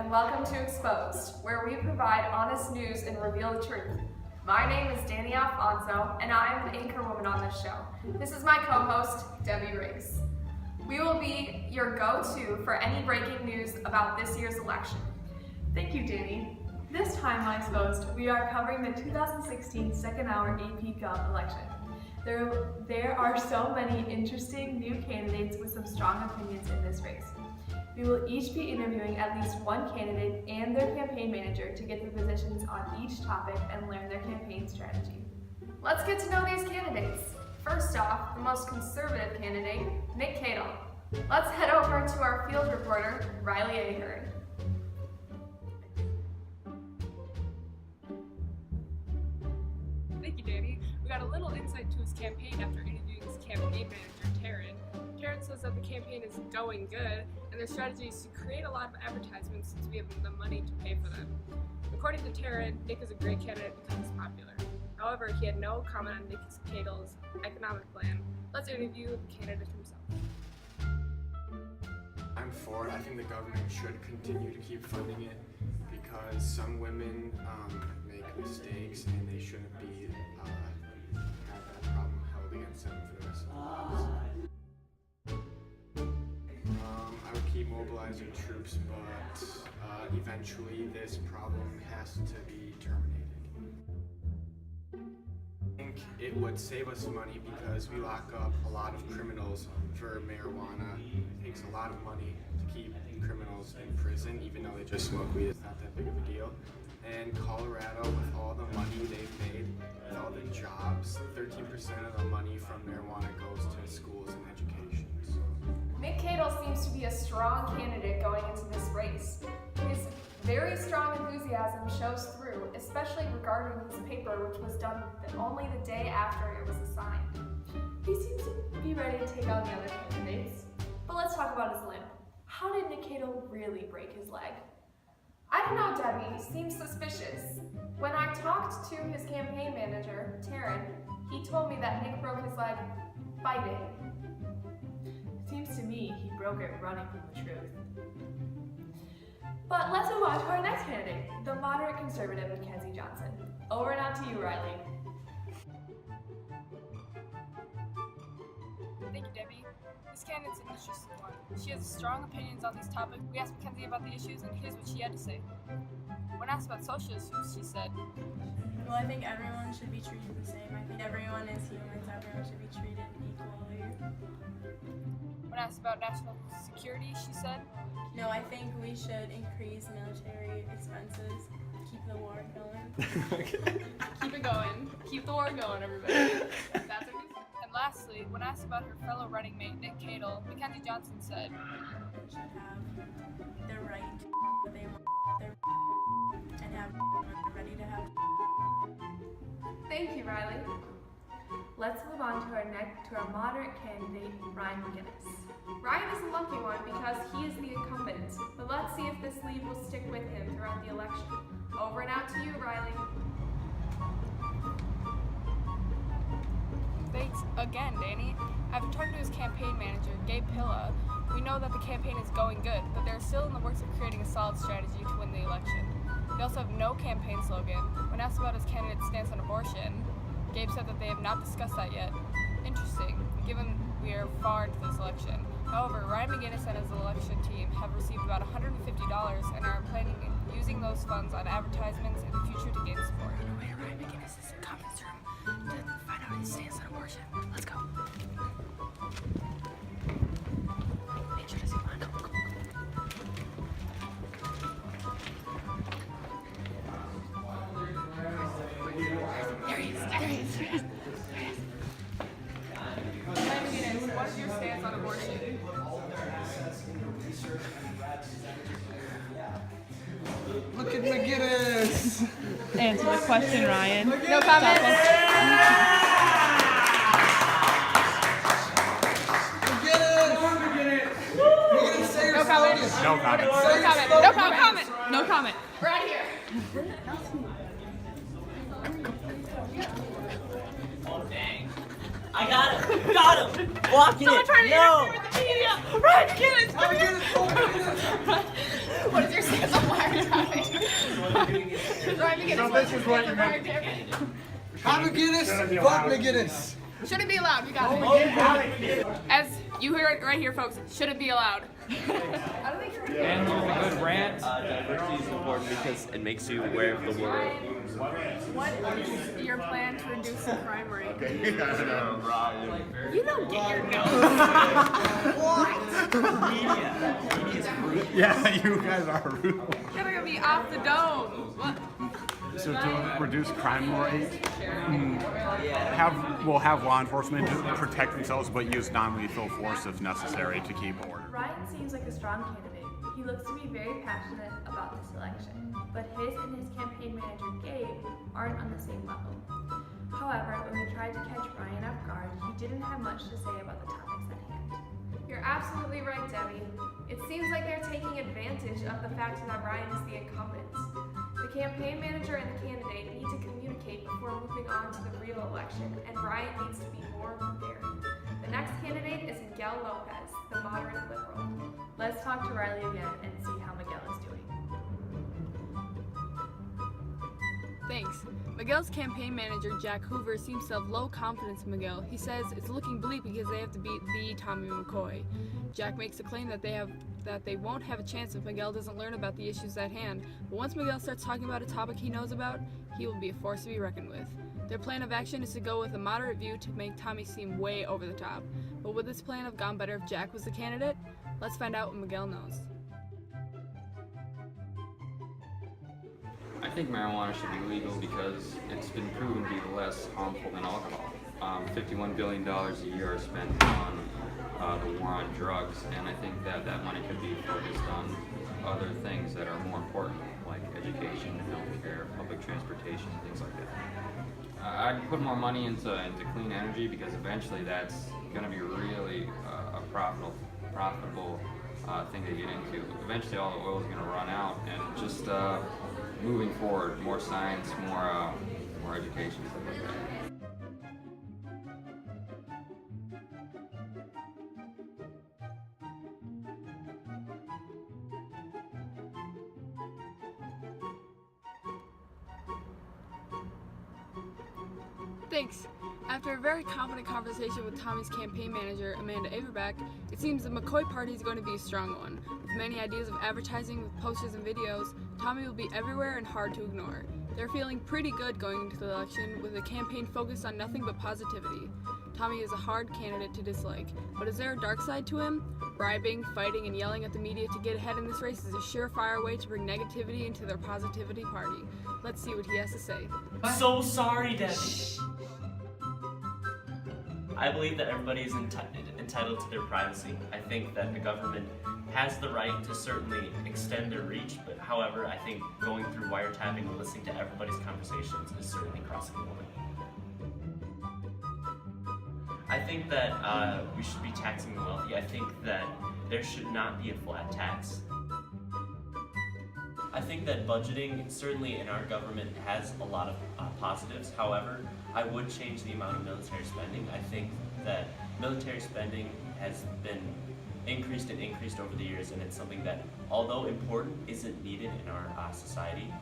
and welcome to Exposed, where we provide honest news and reveal the truth. My name is Danny Alfonso, and I am the anchor woman on this show. This is my co-host, Debbie Riggs. We will be your go-to for any breaking news about this year's election. Thank you, Danny. This time on Exposed, we are covering the 2016 second hour AP Gov election. There are so many interesting new candidates with some strong opinions in this race. We will each be interviewing at least one candidate and their campaign manager to get their positions on each topic and learn their campaign strategy. Let's get to know these candidates. First off, the most conservative candidate, Nick Cadle. Let's head over to our field reporter, Riley Ahern. Thank you, Danny. We got a little insight to his campaign after interviewing his campaign manager, Taryn. Taryn says that the campaign is going good, and their strategy is to create a lot of advertisements since we have the money to pay for them. According to Taryn, Nick is a great candidate because he's popular. However, he had no comment on Nick Cadle's economic plan. Let's interview the candidate himself. I'm for it. I think the government should continue to keep funding it because some women make mistakes and they shouldn't be have that problem held against them for the rest of their lives. I would keep mobilizing troops, but eventually this problem has to be terminated. I think it would save us money because we lock up a lot of criminals for marijuana. It takes a lot of money to keep criminals in prison, even though they just smoke weed. It's not that big of a deal. And Colorado, with all the money they've made, with all the jobs, 13% of the money from marijuana goes to schools and education. So. Nick Cadle seems to be a strong candidate going into this race. His very strong enthusiasm shows through, especially regarding his paper, which was done only the day after it was assigned. He seems to be ready to take on the other candidates. But let's talk about his limp. How did Nick Cadle really break his leg? I don't know, Debbie. He seems suspicious. When I talked to his campaign manager, Taryn, he told me that Nick broke his leg fighting. Seems to me he broke it running from the truth. But let's move on to our next candidate, the moderate conservative Mackenzie Johnson. Over and out to you, Riley. Thank you, Debbie. This candidate's an interesting one. She has strong opinions on these topics. We asked Mackenzie about the issues, and here's what she had to say. When asked about social issues, she said, well, I think everyone should be treated the same. I think everyone is humans. Everyone should be treated equally. When asked about national security, she said, no, I think we should increase military expenses. Keep the war going. Keep it going. Keep the war going, everybody. That's her news. And lastly, when asked about her fellow running mate, Nick Cadle, Mackenzie Johnson said, they should have the right that they want and have when they're ready to have. Thank you, Riley. Let's move on to our moderate candidate, Ryan McGinnis. Ryan is a lucky one because he is the incumbent, but let's see if this lead will stick with him throughout the election. Over and out to you, Riley. Thanks again, Danny. After talking to his campaign manager, Gabe Pilla, we know that the campaign is going good, but they're still in the works of creating a solid strategy to win the election. They also have no campaign slogan. When asked about his candidate's stance on abortion, Gabe said that they have not discussed that yet. Interesting, given we are far into this election. However, Ryan McGinnis and his election team have received about $150 and are planning on using those funds on advertisements in the future to gain support. Wait, Ryan McGinnis is in the conference room to find out his stance on abortion. Let's go. Make sure to zoom on. Come on. There he is. Ryan McGinnis, what is your stance on abortion? Look at McGinnis! Answer the question, Ryan. No comment. McGinnis, say your slogan. No comment. No comment. No comment. No comment. We're out of here. I got him! Got him! Blocking it! No! Ryan McGinnis, come here! What is your stance on wiretapping? Ryan McGinnis, what's your stance on wiretapping? Hi McGinnis, fuck McGinnis. Should it be allowed? We got it. As you heard right here, folks, should it be allowed? And a good rant. Diversity is important because it makes you aware of the world. What is your plan to reduce the crime rate? You don't get your nose. Yeah, you guys are rude. You're gonna be off the dome. What? So to reduce crime rate, we'll have law enforcement protect themselves, but use non-lethal force if necessary to keep order. Ryan seems like a strong candidate. He looks to be very passionate about this election, but his and his campaign manager, Gabe, aren't on the same level. However, when we tried to catch Ryan off guard, he didn't have much to say about the topics at hand. You're absolutely right, Debbie. It seems like they're taking advantage of the fact that Ryan is the incumbent. The campaign manager and the candidate need to communicate before moving on to the real election, and Ryan needs to be more prepared. The next candidate is Miguel Lopez, the moderate liberal. Let's talk to Riley again and see how Miguel is doing. Thanks. Miguel's campaign manager, Jack Hoover, seems to have low confidence in Miguel. He says it's looking bleak because they have to beat the Tommy McCoy. Jack makes the claim that they won't have a chance if Miguel doesn't learn about the issues at hand, but once Miguel starts talking about a topic he knows about, he will be a force to be reckoned with. Their plan of action is to go with a moderate view to make Tommy seem way over the top. But would this plan have gone better if Jack was the candidate? Let's find out what Miguel knows. I think marijuana should be legal because it's been proven to be less harmful than alcohol. $51 billion a year is spent on the war on drugs, and I think that money could be focused on other things that are more important, like education, healthcare, public transportation, things like that. I'd put more money into clean energy because eventually that's going to be really a profitable thing to get into. Eventually all the oil is going to run out, and just moving forward, more science, more education, stuff like that. Thanks. After a very confident conversation with Tommy's campaign manager, Amanda Averback, it seems the McCoy party is going to be a strong one. With many ideas of advertising with posters and videos, Tommy will be everywhere and hard to ignore. They're feeling pretty good going into the election with a campaign focused on nothing but positivity. Tommy is a hard candidate to dislike, but is there a dark side to him? Bribing, fighting, and yelling at the media to get ahead in this race is a surefire way to bring negativity into their positivity party. Let's see what he has to say. So sorry, Debbie. I believe that everybody is entitled to their privacy. I think that the government has the right to certainly extend their reach, but however, I think going through wiretapping and listening to everybody's conversations is certainly crossing the line. I think that we should be taxing the wealthy. I think that there should not be a flat tax. I think that budgeting, certainly in our government, has a lot of positives. However, I would change the amount of military spending. I think that military spending has been increased and increased over the years, and it's something that, although important, isn't needed in our society.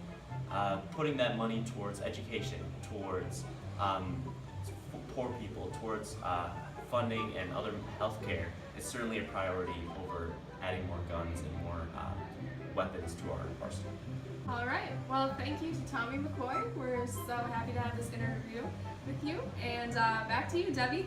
Putting that money towards education, towards poor people, towards funding and other healthcare is certainly a priority over adding more guns and more weapons to our arsenal. All right. Well, thank you to Tommy McCoy. We're so happy to have this interview with you. And back to you, Debbie.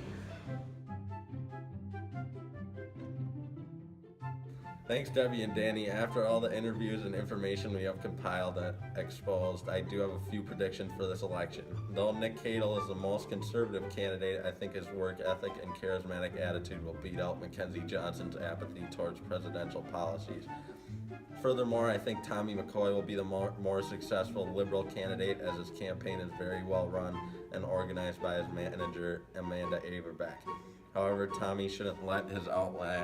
Thanks, Debbie and Danny. After all the interviews and information we have compiled and exposed, I do have a few predictions for this election. Though Nick Cadle is the most conservative candidate, I think his work ethic and charismatic attitude will beat out Mackenzie Johnson's apathy towards presidential policies. Furthermore, I think Tommy McCoy will be the more successful liberal candidate, as his campaign is very well run and organized by his manager, Amanda Averback. However, Tommy shouldn't let his outlandish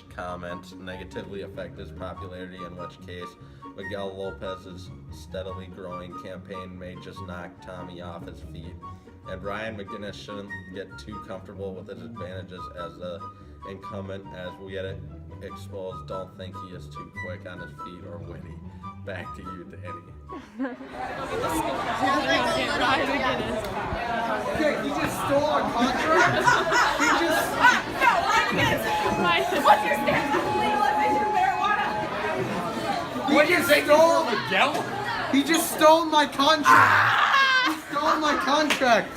comments negatively affect his popularity, in which case Miguel Lopez's steadily growing campaign may just knock Tommy off his feet. And Ryan McGinnis shouldn't get too comfortable with his advantages as the incumbent, as we had exposed don't think he is too quick on his feet or witty. Back to you, Danny. Okay, he just stole our contract. He just. What's your stance on the legalization of marijuana? What you say, Miguel? He just stole my contract. He stole my contract.